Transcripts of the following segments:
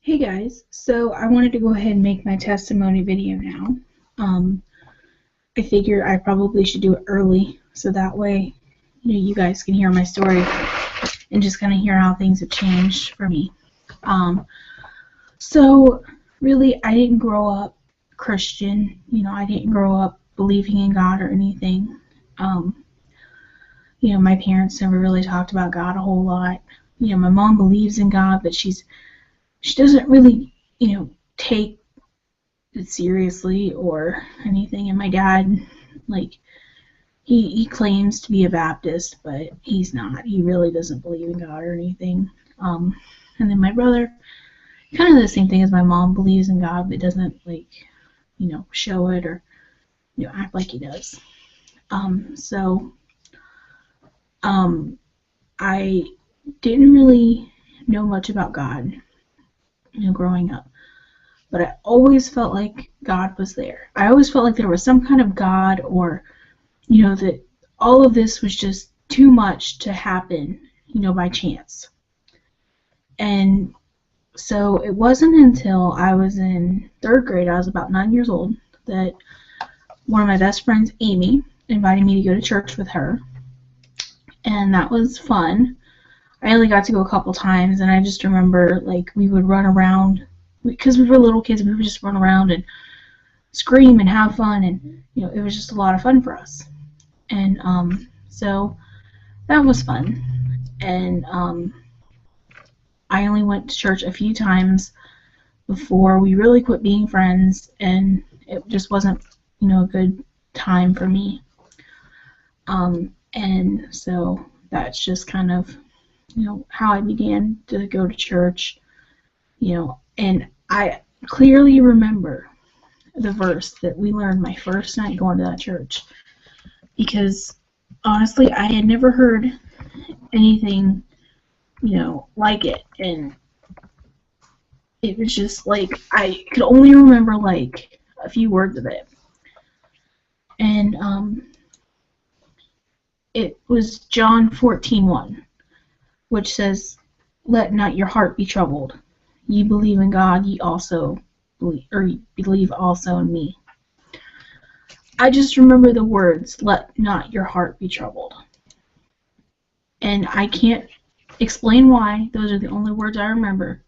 Hey guys, so I wanted to go ahead and make my testimony video now. Um, I figure I probably should do it early so that way, you guys can hear my story and just kind of hear how things have changed for me. Um, so really, I didn't grow up Christian. I didn't grow up believing in God or anything. Um, my parents never really talked about God a whole lot. My mom believes in God, but she doesn't really, take it seriously or anything. And my dad, like, he claims to be a Baptist, but he's not. He really doesn't believe in God or anything. And then my brother, kind of the same thing as my mom, believes in God, but doesn't, show it or, act like he does. So I didn't really know much about God, growing up. But I always felt like God was there. I always felt like there was some kind of God, or, that all of this was just too much to happen, by chance. And so it wasn't until I was in third grade, I was about 9 years old, that one of my best friends, Amy, invited me to go to church with her. And that was fun. I only got to go a couple times, and I just remember, we would run around because we were little kids. We would just run around and scream and have fun, and it was just a lot of fun for us. And so that was fun. And I only went to church a few times before we really quit being friends, and it just wasn't a good time for me. And so that's just kind of how I began to go to church. And I clearly remember the verse that we learned my first night going to that church, because honestly, I had never heard anything, like it, and it was just I could only remember a few words of it, and it was John 14:1, which says, "Let not your heart be troubled. Ye believe in God, ye also believe also in me." I just remember the words, "Let not your heart be troubled." And I can't explain why. Those are the only words I remember.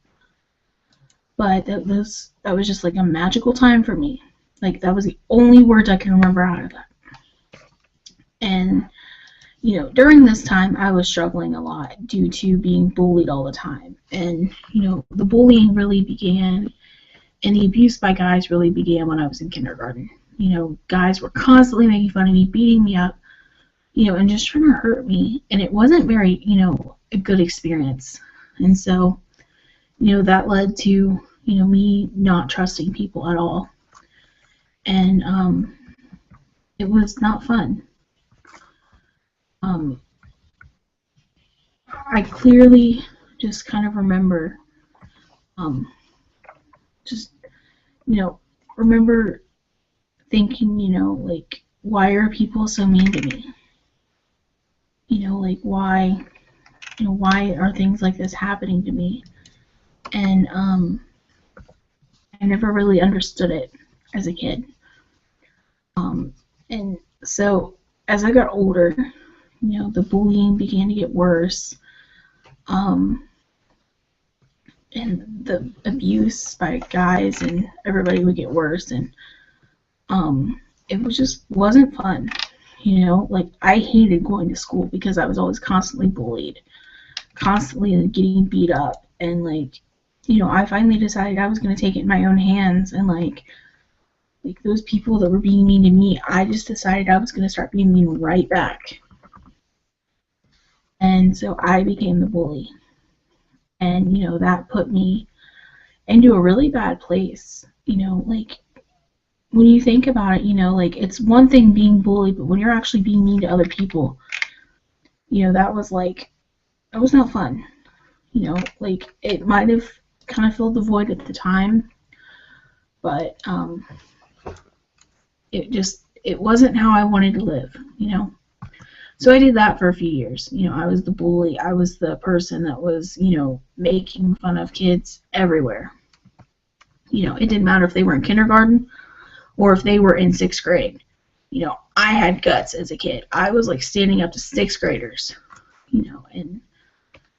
But that was just a magical time for me. That was the only words I can remember out of that. And during this time, I was struggling a lot due to being bullied all the time. And, the bullying really began, and the abuse by guys really began when I was in kindergarten. Guys were constantly making fun of me, beating me up, and just trying to hurt me. And it wasn't very, a good experience. And so, that led to, me not trusting people at all. And it was not fun. I clearly just kind of remember, remember thinking, why are people so mean to me? Why are things like this happening to me? And I never really understood it as a kid. And so as I got older, the bullying began to get worse. And the abuse by guys and everybody would get worse, and it wasn't fun. I hated going to school because I was always constantly bullied, constantly getting beat up, and I finally decided I was going to take it in my own hands, and those people that were being mean to me, I just decided I was going to start being mean right back. And so I became the bully. And, that put me into a really bad place. When you think about it, it's one thing being bullied, but when you're actually being mean to other people, that was not fun. It might have kind of filled the void at the time, but it wasn't how I wanted to live, So I did that for a few years. I was the bully. I was the person that was, making fun of kids everywhere. You know, it didn't matter if they were in kindergarten or if they were in 6th grade. You know, I had guts as a kid. I was like standing up to 6th graders, you know, and,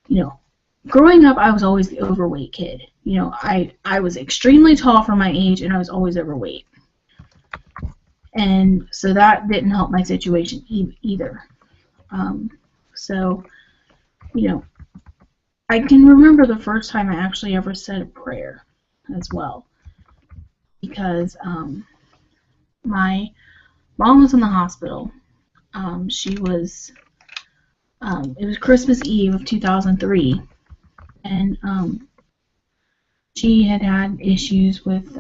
you know, growing up, I was always the overweight kid. You know, I was extremely tall for my age, and I was always overweight. And so that didn't help my situation either. So, you know, I can remember the first time I actually ever said a prayer as well. Because my mom was in the hospital. She was, it was Christmas Eve of 2003. And she had had issues with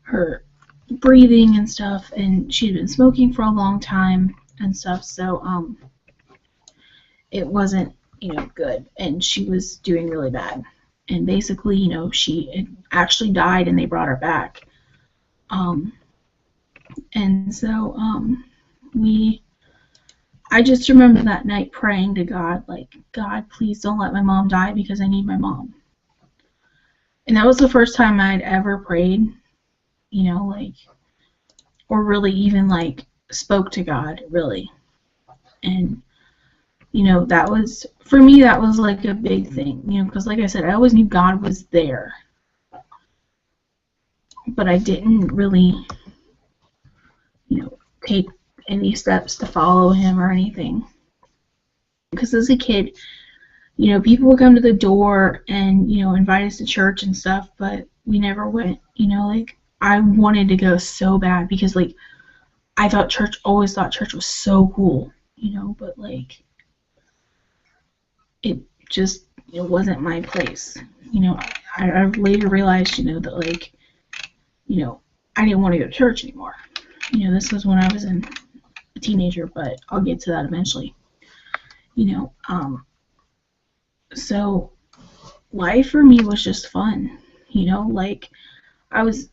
her breathing and stuff, and she'd been smoking for a long time and stuff, so it wasn't, you know, good, and she was doing really bad. And basically, you know, she had actually died, and they brought her back. And so I just remember that night praying to God, like, God, please don't let my mom die because I need my mom. And that was the first time I'd ever prayed, you know, like, or really even, like, spoke to God, really. And, you know, that was, for me, that was, like, a big thing, you know, because, like I said, I always knew God was there. But I didn't really, you know, take any steps to follow him or anything. Because as a kid, you know, people would come to the door and, you know, invite us to church and stuff, but we never went. You know, like, I wanted to go so bad because, like, I always thought church was so cool, you know, but, like, it just, it wasn't my place. You know, I later realized, you know, that, like, you know, I didn't want to go to church anymore. You know, this was when I was a teenager, but I'll get to that eventually. You know, so life for me was just fun. You know, like, I was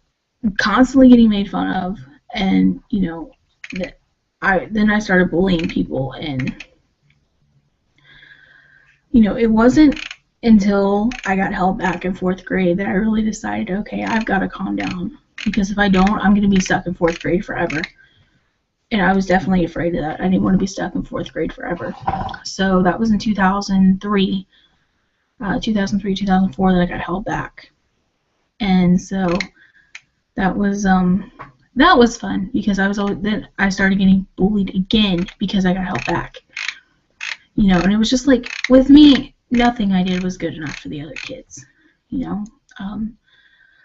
constantly getting made fun of, and, you know, then I started bullying people, and, you know, it wasn't until I got held back in 4th grade that I really decided, okay, I've got to calm down, because if I don't, I'm going to be stuck in 4th grade forever. And I was definitely afraid of that. I didn't want to be stuck in 4th grade forever. So that was in 2003, 2004 that I got held back. And so that was fun, because then I started getting bullied again because I got held back. You know, and it was just like, with me, nothing I did was good enough for the other kids. You know,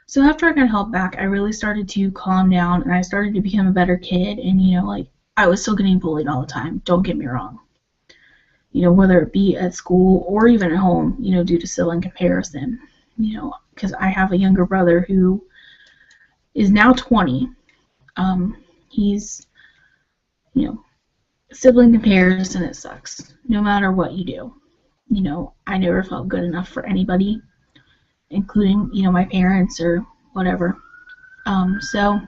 so after I got held back, I really started to calm down, and I started to become a better kid, and, you know, like, I was still getting bullied all the time, don't get me wrong. You know, whether it be at school or even at home, you know, due to sibling comparison, you know, because I have a younger brother who is now 20. He's, you know, sibling comparison, it sucks, no matter what you do. You know, I never felt good enough for anybody, including, you know, my parents or whatever. So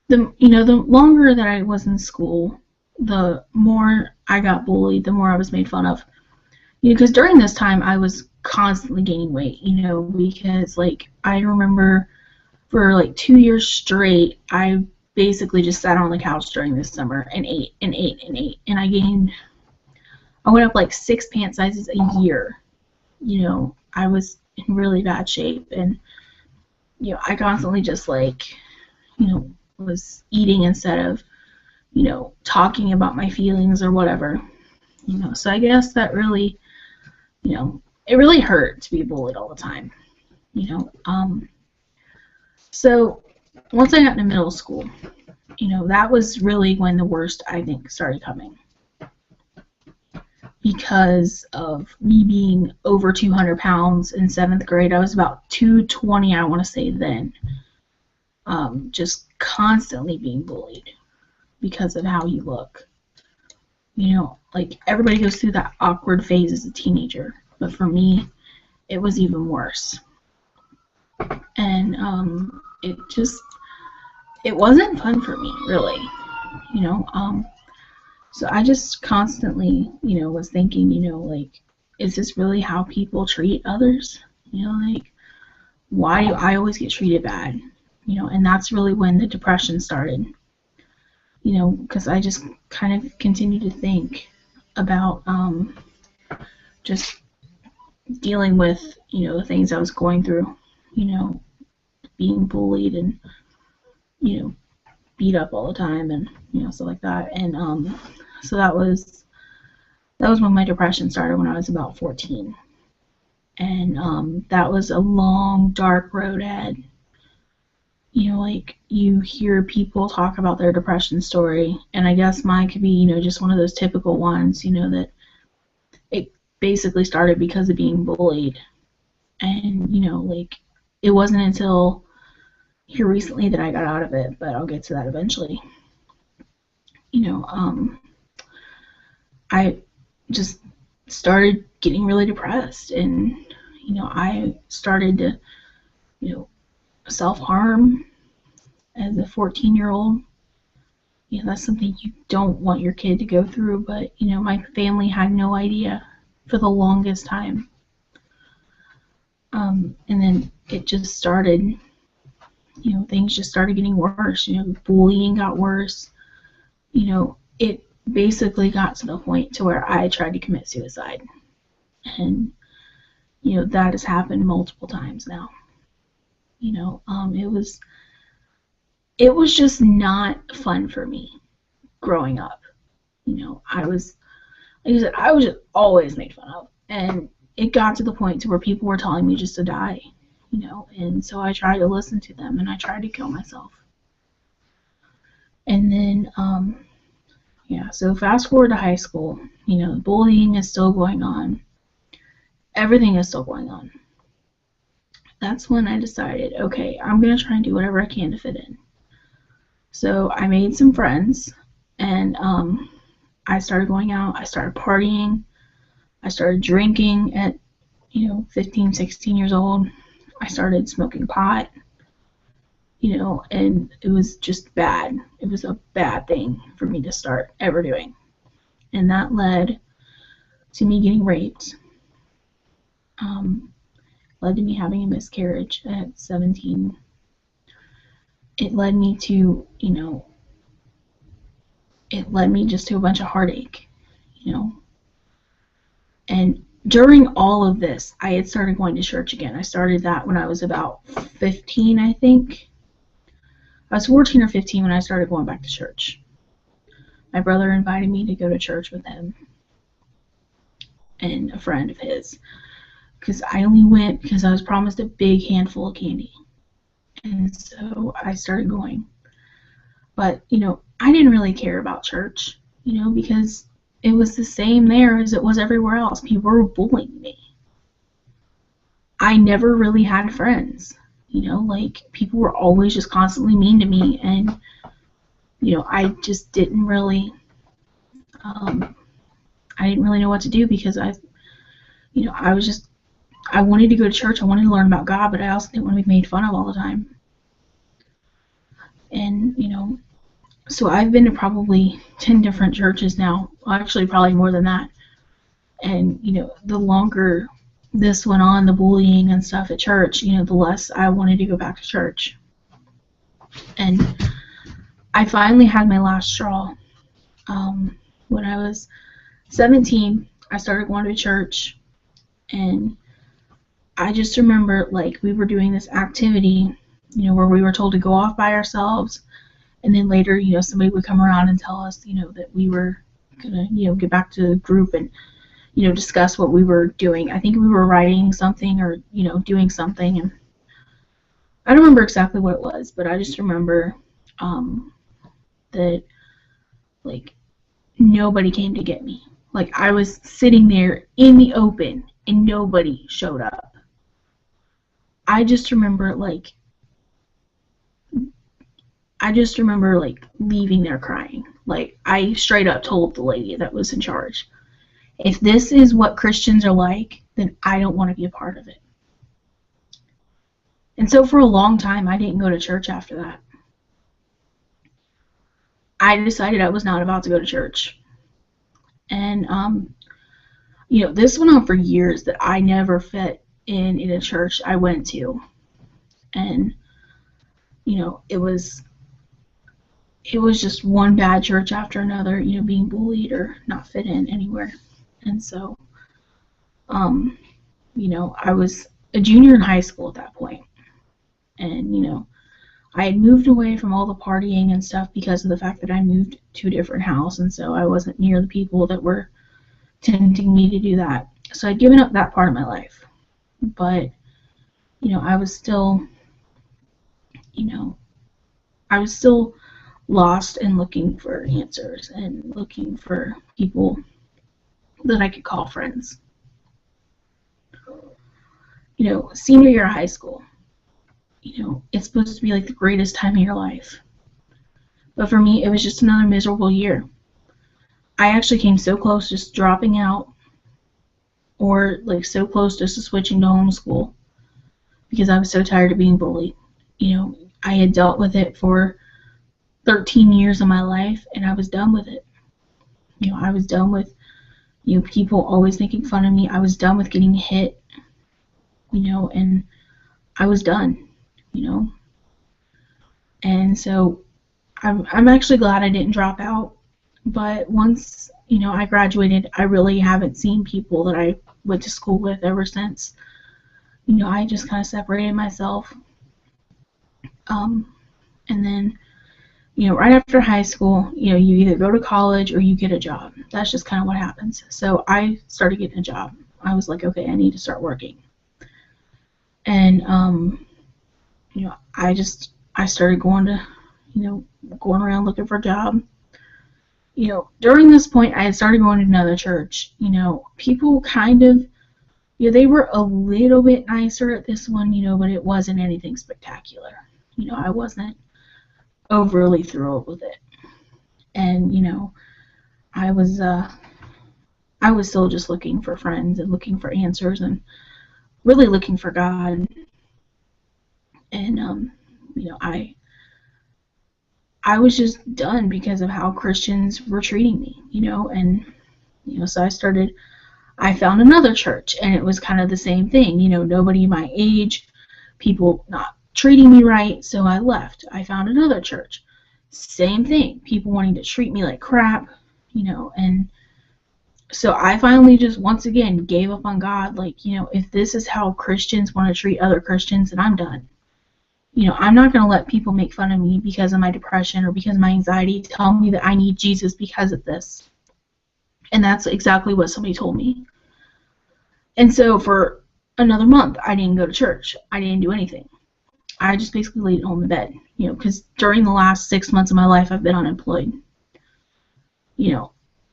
the longer that I was in school, the more I got bullied, the more I was made fun of. You know, because during this time I was constantly gaining weight, you know, because, like, I remember for like 2 years straight, I basically just sat on the couch during this summer and ate and ate and ate, and I went up like 6 pant sizes a year. You know, I was in really bad shape, and, you know, I constantly just, like, you know, was eating instead of, you know, talking about my feelings or whatever. You know, so I guess that really, you know, it really hurt to be bullied all the time. You know, so once I got into middle school, you know, that was really when the worst, I think, started coming. Because of me being over 200 pounds in 7th grade. I was about 220, I want to say, then. Just constantly being bullied because of how you look. You know, like, everybody goes through that awkward phase as a teenager, but for me, it was even worse. And it wasn't fun for me, really. You know, so I just constantly, was thinking, like, is this really how people treat others? Like, why do I always get treated bad? And that's really when the depression started. Because I just kind of continued to think about just dealing with, the things I was going through, being bullied and, beat up all the time and, stuff like that. And so that was when my depression started, when I was about 14. And that was a long, dark road ahead. Like, you hear people talk about their depression story, and I guess mine could be, just one of those typical ones, that it basically started because of being bullied. And, like, it wasn't until here recently that I got out of it, but I'll get to that eventually. I just started getting really depressed, and, I started to, self-harm as a 14-year-old. That's something you don't want your kid to go through, but, my family had no idea for the longest time. And then it just started, things just started getting worse. Bullying got worse. It basically got to the point to where I tried to commit suicide. And, that has happened multiple times now. It was just not fun for me growing up. I was, like I said, I was just always made fun of. And it got to the point to where people were telling me just to die, and so I tried to listen to them, and I tried to kill myself. And then, so fast forward to high school, bullying is still going on. Everything is still going on. That's when I decided, okay, I'm going to try and do whatever I can to fit in. So I made some friends, and I started going out, I started partying, I started drinking at, 15, 16 years old. I started smoking pot, and it was just bad. It was a bad thing for me to start ever doing. And that led to me getting raped. Led to me having a miscarriage at 17. It led me to, it led me just to a bunch of heartache, And during all of this, I had started going to church again. I started that when I was about 15, I think. I was 14 or 15 when I started going back to church. My brother invited me to go to church with him and a friend of his, because I only went because I was promised a big handful of candy. And so I started going. But, I didn't really care about church, because it was the same there as it was everywhere else. People were bullying me. I never really had friends, like, people were always just constantly mean to me, and, I just didn't really, I didn't really know what to do, because I wanted to go to church, I wanted to learn about God, but I also didn't want to be made fun of all the time. And, so I've been to probably 10 different churches now. Well, actually, probably more than that. And, the longer this went on, the bullying and stuff at church, the less I wanted to go back to church. And I finally had my last straw. When I was 17, I started going to church. And I just remember, like, we were doing this activity, where we were told to go off by ourselves. And then later, somebody would come around and tell us, that we were going to, get back to the group and, discuss what we were doing. I think we were writing something or, doing something. And I don't remember exactly what it was, but I just remember that, like, nobody came to get me. Like, I was sitting there in the open and nobody showed up. I just remember, like, leaving there crying. Like, I straight up told the lady that was in charge, if this is what Christians are like, then I don't want to be a part of it. And so for a long time, I didn't go to church after that. I decided I was not about to go to church. And, this went on for years, that I never fit in a church I went to. And, it was just one bad church after another, being bullied or not fit in anywhere. And so, I was a junior in high school at that point. And, I had moved away from all the partying and stuff because of the fact that I moved to a different house, and so I wasn't near the people that were tempting me to do that. So I'd given up that part of my life. But, I was still, lost and looking for answers and looking for people that I could call friends. Senior year of high school, it's supposed to be like the greatest time of your life. But for me, it was just another miserable year. I actually came so close to just dropping out, or like so close just to switching to homeschool, because I was so tired of being bullied. I had dealt with it for 13 years of my life, and I was done with it. I was done with, people always making fun of me. I was done with getting hit, and I was done, And so I'm actually glad I didn't drop out. But once, I graduated, I really haven't seen people that I went to school with ever since. I just kind of separated myself. And then, right after high school, you either go to college or you get a job. That's just kind of what happens. So I started getting a job. I was like, okay, I need to start working. And, I started going to, going around looking for a job. During this point, I had started going to another church. People kind of, they were a little bit nicer at this one, but it wasn't anything spectacular. I wasn't overly thrilled with it. And, I was still just looking for friends and looking for answers and really looking for God. And, I was just done because of how Christians were treating me, and, so I found another church, and it was kind of the same thing, nobody my age, people not treating me right, so I left. I found another church. Same thing, people wanting to treat me like crap, and so I finally just once again gave up on God. Like, if this is how Christians want to treat other Christians, then I'm done. I'm not going to let people make fun of me because of my depression or because of my anxiety, tell me that I need Jesus because of this. And that's exactly what somebody told me. And so for another month, I didn't go to church. I didn't do anything. I just basically laid at home in bed, because during the last 6 months of my life, I've been unemployed.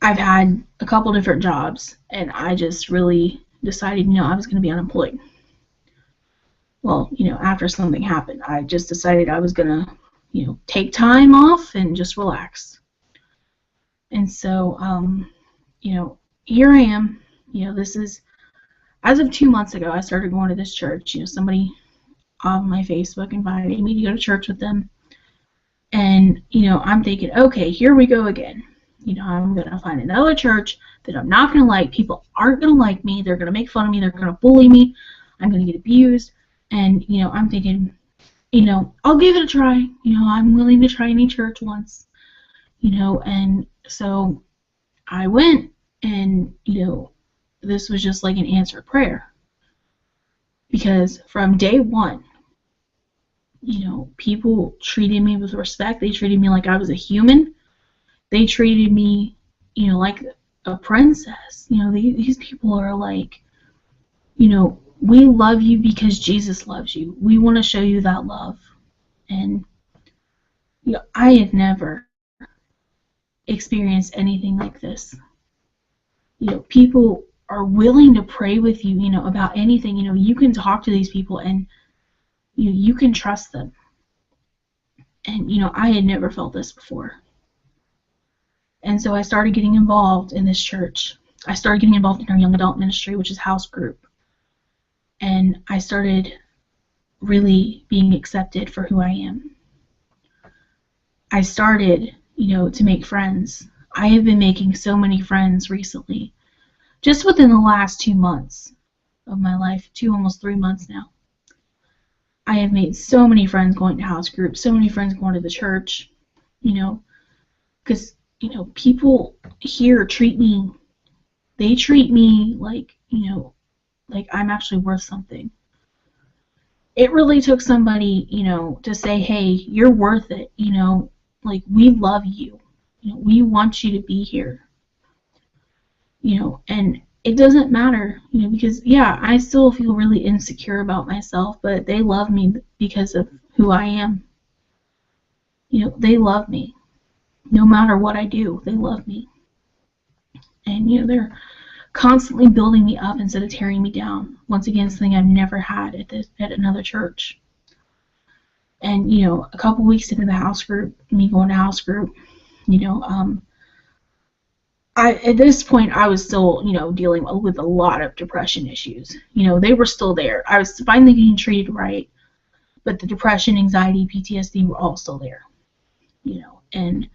I've had a couple different jobs, and I just really decided, I was going to be unemployed. Well, after something happened, I just decided I was going to, take time off and just relax. And so, here I am. This is, as of 2 months ago, I started going to this church. Somebody on my Facebook invited me to go to church with them. And, I'm thinking, okay, here we go again. I'm going to find another church that I'm not going to like. People aren't going to like me. They're going to make fun of me. They're going to bully me. I'm going to get abused. And, I'm thinking, I'll give it a try. I'm willing to try any church once. And so I went, and, this was just like an answered prayer. Because from day one, people treated me with respect. They treated me like I was a human. They treated me, like a princess. These people are like, we love you because Jesus loves you. We want to show you that love. And, I had never experienced anything like this. People are willing to pray with you, about anything. You can talk to these people and, you can trust them. And, I had never felt this before. And so I started getting involved in this church. I started getting involved in our young adult ministry, which is house group. And I started really being accepted for who I am. I started, to make friends. I have been making so many friends recently, just within the last 2 months of my life, almost 3 months now. I have made so many friends going to house groups, so many friends going to the church, because, people here they treat me like, like I'm actually worth something. It really took somebody, to say, hey, you're worth it, like we love you, we want you to be here, and it doesn't matter, because yeah, I still feel really insecure about myself, but they love me because of who I am. They love me. No matter what I do, they love me. And, they're constantly building me up instead of tearing me down. Once again, something I've never had at another church. And, a couple weeks into the house group, me going to house group, at this point, I was still, dealing with a lot of depression issues. They were still there. I was finally getting treated right, but the depression, anxiety, PTSD were all still there. And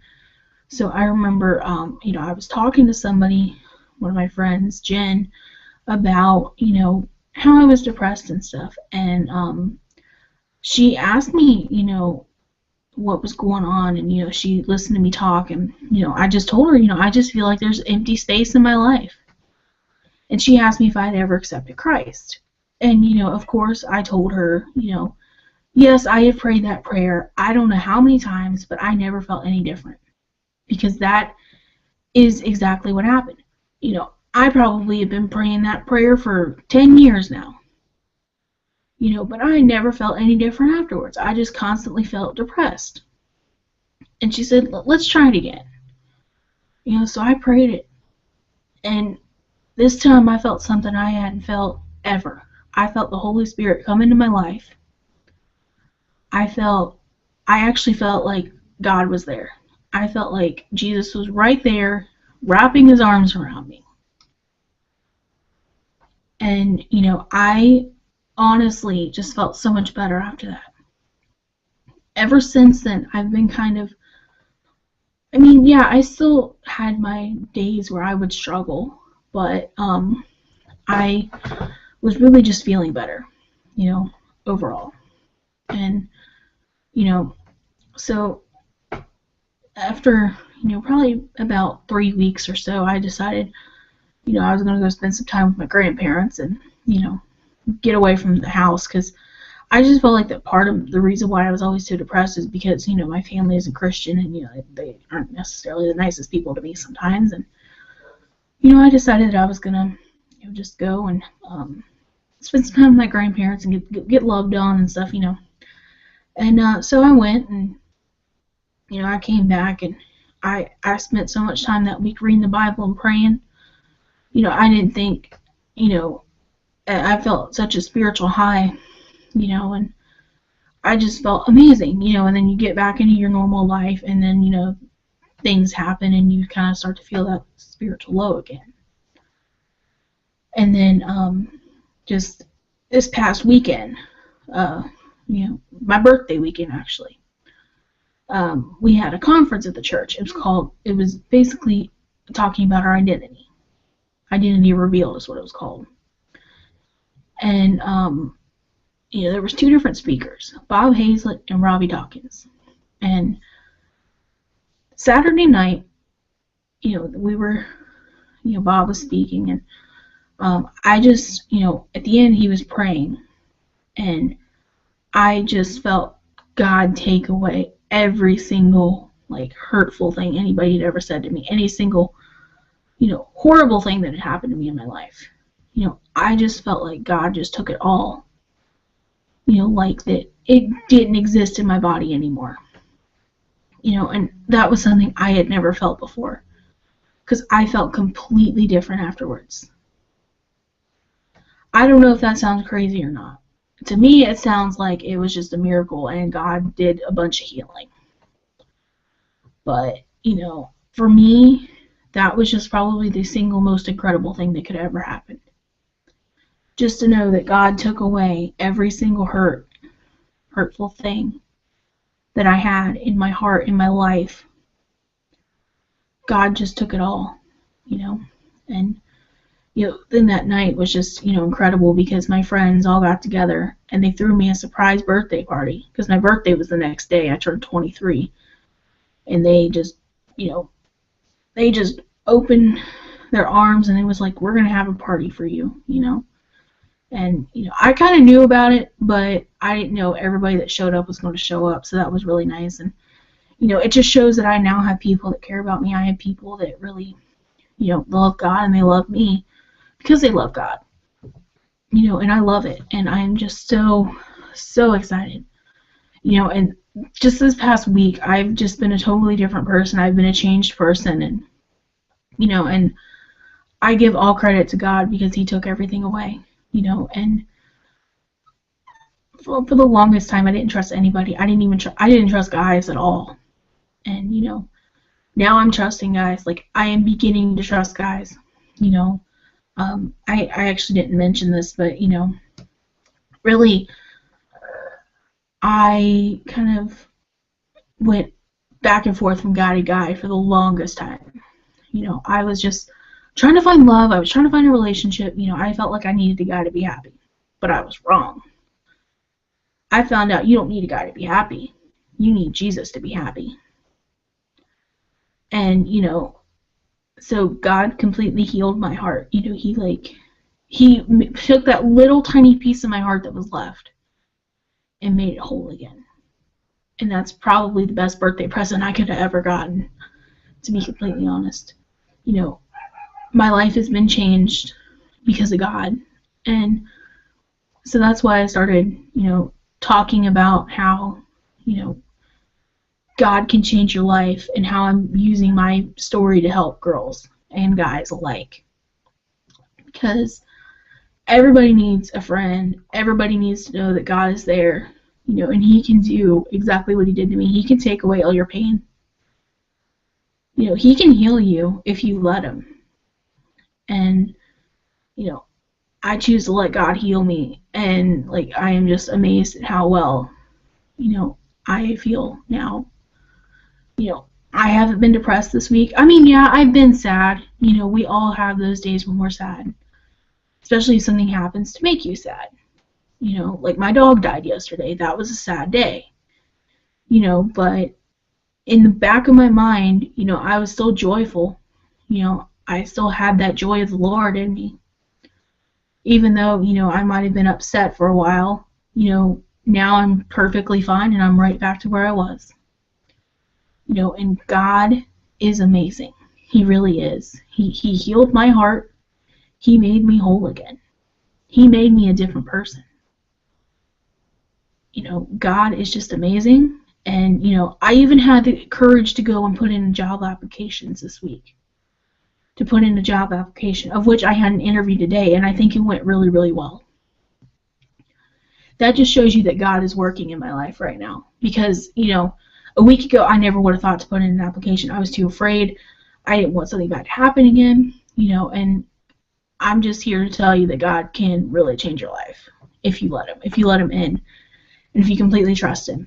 so I remember, I was talking to somebody, one of my friends, Jen, about, how I was depressed and stuff. And she asked me, what was going on, and she listened to me talk, and I just told her, I just feel like there's empty space in my life. And she asked me if I'd ever accepted Christ, and of course I told her, yes, I have prayed that prayer, I don't know how many times, but I never felt any different, because that is exactly what happened. I probably have been praying that prayer for 10 years now, but I never felt any different afterwards. I just constantly felt depressed. And she said, let's try it again. So I prayed it. And this time I felt something I hadn't felt ever. I felt the Holy Spirit come into my life. I actually felt like God was there. I felt like Jesus was right there, wrapping his arms around me. And, I honestly just felt so much better after that. Ever since then, I've been kind of, I still had my days where I would struggle, but I was really just feeling better, overall. And, so after, probably about 3 weeks or so, I decided, I was going to go spend some time with my grandparents and, get away from the house, because I just felt like that part of the reason why I was always so depressed is because, my family isn't Christian, and, they aren't necessarily the nicest people to me sometimes. And, I decided that I was going to, just go and spend some time with my grandparents and get loved on and stuff, And so I went, and, I came back, and I spent so much time that week reading the Bible and praying. I didn't think, I felt such a spiritual high, and I just felt amazing, and then you get back into your normal life, and then, things happen, and you kind of start to feel that spiritual low again. And then, just this past weekend, my birthday weekend, actually, we had a conference at the church. It was basically talking about our identity. Identity Revealed is what it was called. And, there was 2 different speakers, Bob Hazlett and Robbie Dawkins. And Saturday night, we were, Bob was speaking, and I just, at the end he was praying, and I just felt God take away every single, hurtful thing anybody had ever said to me, any single, horrible thing that had happened to me in my life. I just felt like God just took it all. Like that it didn't exist in my body anymore. And that was something I had never felt before, because I felt completely different afterwards. I don't know if that sounds crazy or not. To me, it sounds like it was just a miracle and God did a bunch of healing. But, for me, that was just probably the single most incredible thing that could ever happen. Just to know that God took away every single hurtful thing that I had in my heart, in my life. God just took it all, And, then that night was just, incredible because my friends all got together and they threw me a surprise birthday party because my birthday was the next day. I turned 23, and they just, they just opened their arms and it was like, we're going to have a party for you, And, I kind of knew about it, but I didn't know everybody that showed up was going to show up, so that was really nice. And, it just shows that I now have people that care about me. I have people that really, love God, and they love me because they love God. And I love it. And I'm just so, so excited. And just this past week, I've just been a totally different person. I've been a changed person. And, and I give all credit to God because He took everything away. And for the longest time, I didn't trust anybody. I didn't trust guys at all. And, now I'm trusting guys. Like, I am beginning to trust guys. I actually didn't mention this, but, really, I kind of went back and forth from guy to guy for the longest time. I was just trying to find love. I was trying to find a relationship. I felt like I needed a guy to be happy, but I was wrong. I found out you don't need a guy to be happy. You need Jesus to be happy. And, so God completely healed my heart. He took that little tiny piece of my heart that was left and made it whole again. And that's probably the best birthday present I could have ever gotten, to be completely honest. My life has been changed because of God. And so that's why I started, talking about how, God can change your life and how I'm using my story to help girls and guys alike. Because everybody needs a friend. Everybody needs to know that God is there, and He can do exactly what He did to me. He can take away all your pain. He can heal you if you let Him. And, I choose to let God heal me. And, I am just amazed at how well, I feel now. I haven't been depressed this week. I mean, yeah, I've been sad. We all have those days when we're sad. Especially if something happens to make you sad. Like my dog died yesterday. That was a sad day. But in the back of my mind, I was still joyful. I still had that joy of the Lord in me. Even though, I might have been upset for a while, now I'm perfectly fine and I'm right back to where I was. And God is amazing. He really is. He healed my heart. He made me whole again. He made me a different person. God is just amazing. And, I even had the courage to go and put in job applications this week. To put in a job application, of which I had an interview today, and I think it went really, really well. That just shows you that God is working in my life right now. Because, a week ago, I never would have thought to put in an application. I was too afraid. I didn't want something bad to happen again, and I'm just here to tell you that God can really change your life if you let Him. If you let Him in, and if you completely trust Him.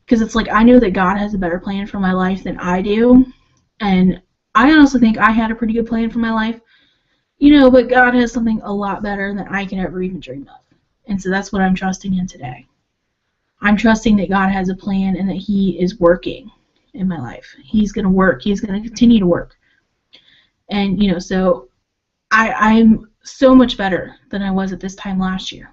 Because it's like, I know that God has a better plan for my life than I do, and I honestly think I had a pretty good plan for my life, but God has something a lot better than I can ever even dream of. And so that's what I'm trusting in today. I'm trusting that God has a plan and that He is working in my life. He's going to work. He's going to continue to work. And, so I'm so much better than I was at this time last year.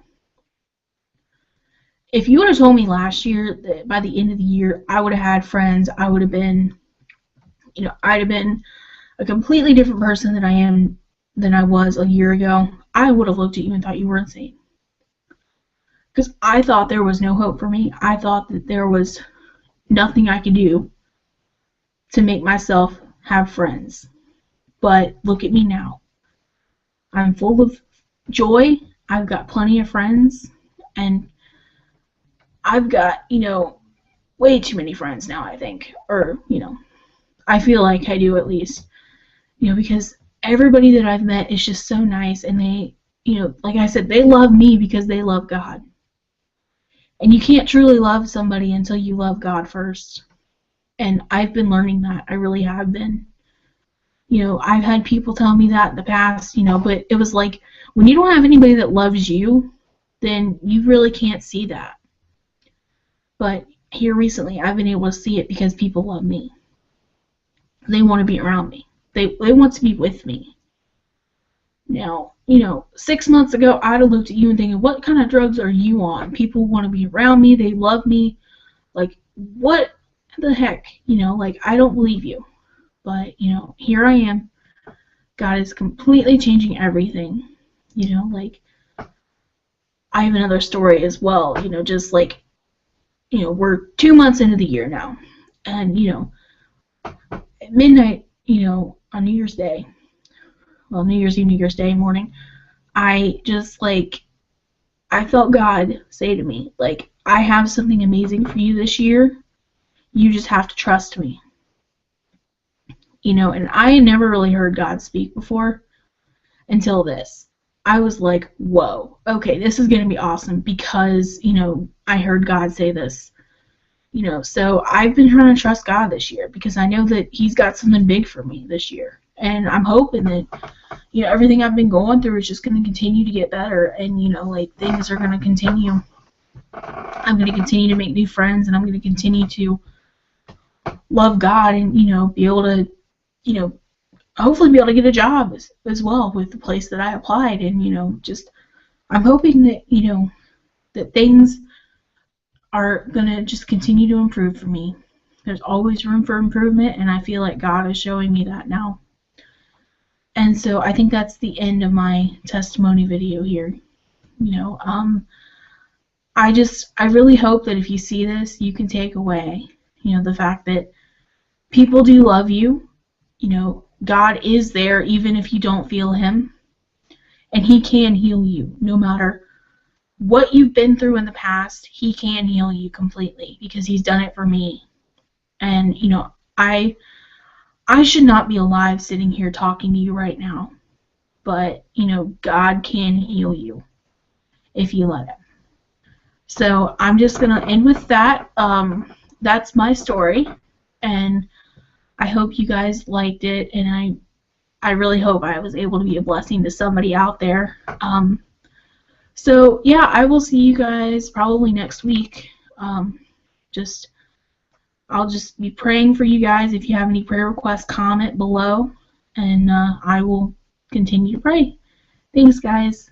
If you would have told me last year that by the end of the year I would have had friends, I would have been, I'd have been a completely different person than I was a year ago, I would have looked at you and thought you were insane. Because I thought there was no hope for me. I thought that there was nothing I could do to make myself have friends. But look at me now. I'm full of joy. I've got plenty of friends. And I've got, way too many friends now, I think. Or, I feel like I do at least. Because everybody that I've met is just so nice. And they, like I said, they love me because they love God. And you can't truly love somebody until you love God first. And I've been learning that. I really have been. You know, I've had people tell me that in the past, you know, but it was like, when you don't have anybody that loves you, then you really can't see that. But here recently, I've been able to see it because people love me. They want to be around me. They want to be with me. Now, you know, 6 months ago, I'd have looked at you and thinking, what kind of drugs are you on? People want to be around me. They love me. Like, what the heck? You know, like, I don't believe you. But, you know, here I am. God is completely changing everything. You know, like, I have another story as well. You know, just like, you know, we're 2 months into the year now. And, you know, at midnight, you know, on New Year's Day, well, New Year's Eve, New Year's Day morning, I just, like, I felt God say to me, like, I have something amazing for you this year. You just have to trust me. You know, and I had never really heard God speak before until this. I was like, whoa, okay, this is going to be awesome because, you know, I heard God say this. You know, so I've been trying to trust God this year because I know that He's got something big for me this year. And I'm hoping that, you know, everything I've been going through is just going to continue to get better. And, you know, like, things are going to continue. I'm going to continue to make new friends, and I'm going to continue to love God and, you know, be able to, you know, hopefully be able to get a job as well with the place that I applied. And, you know, just, I'm hoping that, you know, that things are going to just continue to improve for me. There's always room for improvement, and I feel like God is showing me that now. And so I think that's the end of my testimony video here. You know, I really hope that if you see this, you can take away, you know, the fact that people do love you. You know, God is there even if you don't feel Him. And He can heal you no matter what you've been through in the past. He can heal you completely because He's done it for me. And, you know, I should not be alive sitting here talking to you right now. But, you know, God can heal you if you let Him. So I'm just going to end with that. That's my story. And I hope you guys liked it. And I really hope I was able to be a blessing to somebody out there. So, yeah, I will see you guys probably next week. I'll just be praying for you guys. If you have any prayer requests, comment below, and I will continue to pray. Thanks, guys.